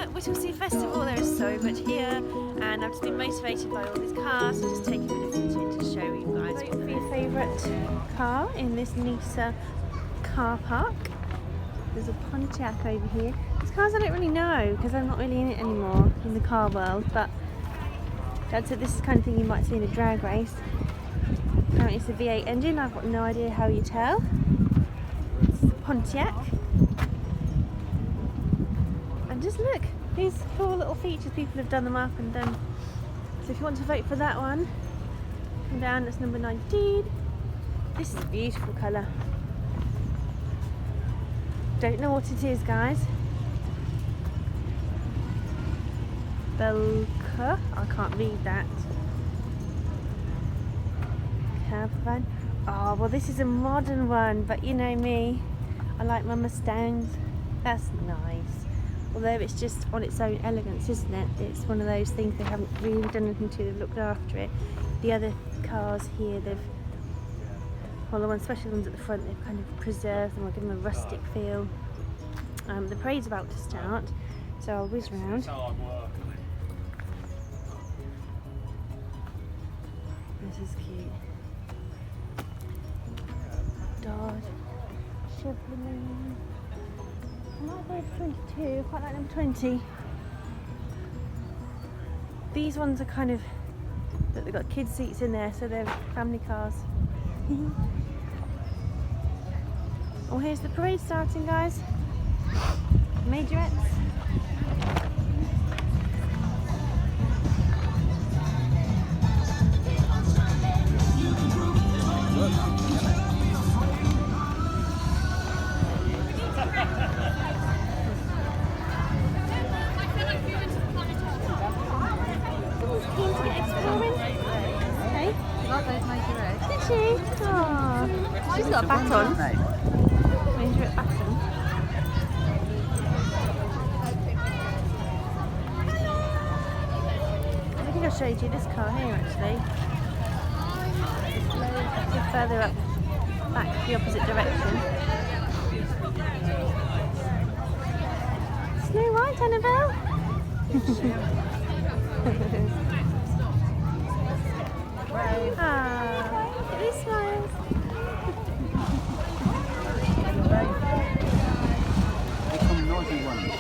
at Whittlesey Festival. There is so much here, and I've just been motivated by all these cars, so just taking a bit of footage to show you guys. Vote for your favourite car in this Nisa car park. There's a Pontiac over here. These cars I don't really know because I'm not really in it anymore in the car world, but Dad said this is the kind of thing you might see in a drag race. Apparently it's a V8 engine, I've got no idea how you tell. It's the Pontiac. And just look, these cool little features, people have done them up and done. So if you want to vote for that one, come down, that's number 19. This is a beautiful colour. Don't know what it is, guys. Belka, I can't read that. Caravan. Oh, well this is a modern one, but you know me, I like my Mustangs. That's nice. Although it's just on its own elegance, isn't it? It's one of those things they haven't really done anything to, they've looked after it. The other cars here, well, the ones, especially the ones at the front, they've kind of preserved them or given them a rustic feel. The parade's about to start, so I'll whiz round. This is cute. Dodge, Chevrolet. I might go for 22, I quite like number 20. These ones are kind of, look, they've got kids seats in there, so they're family cars. Oh, here's the parade starting, guys. Majorettes. Did she? Oh, she's got a baton. Majorette baton. I think I showed you this car here actually. It's a bit further up, back the opposite direction. Snow White, Annabelle. Ah, look at these smiles. They come naughty ones.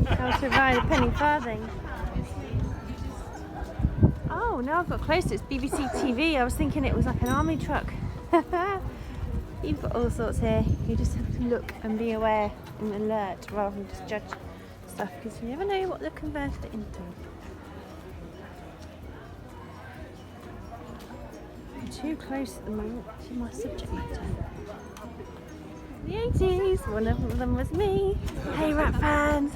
How to ride a penny farthing. Oh, now I've got close to it. It's BBC TV. I was thinking it was like an army truck. You've got all sorts here. You just have to look and be aware and alert rather than just judge stuff, because you never know what they'll convert it into. I'm too close at the moment to my subject matter. The 80s, one of them was me. Hey rap fans!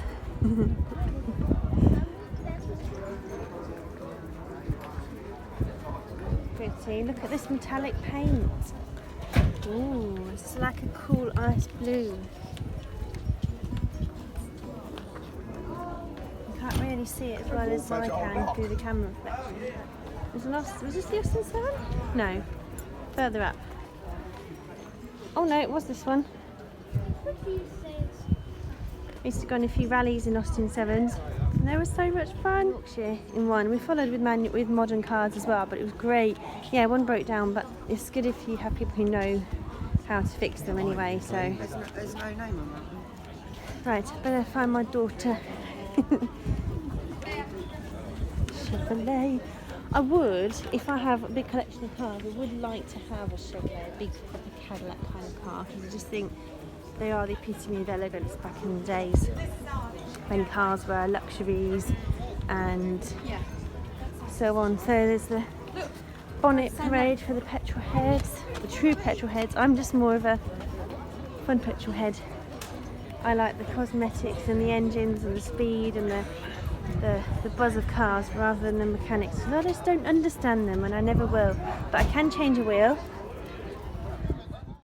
Pretty, look at this metallic paint. Ooh, it's like a cool ice blue. You can't really see it as well as I can through the camera reflection. Was this the Austin 7? No, further up. Oh no, it was this one. I used to go on a few rallies in Austin Sevens, and they were so much fun. Yorkshire in one. We followed with modern cars as well, but it was great. Yeah, one broke down, but it's good if you have people who know how to fix them anyway. So There's no name on that one. right, better find my daughter. Chevrolet. I would, if I have a big collection of cars, I would like to have a Chevrolet, a big proper Cadillac kind of car, because I just think they are the epitome of elegance back in the days when cars were luxuries and so on. So there's the bonnet parade for the petrol heads, the true petrol heads. I'm just more of a fun petrol head. I like the cosmetics and the engines and the speed and the buzz of cars rather than the mechanics. I just don't understand them, and I never will. But I can change a wheel.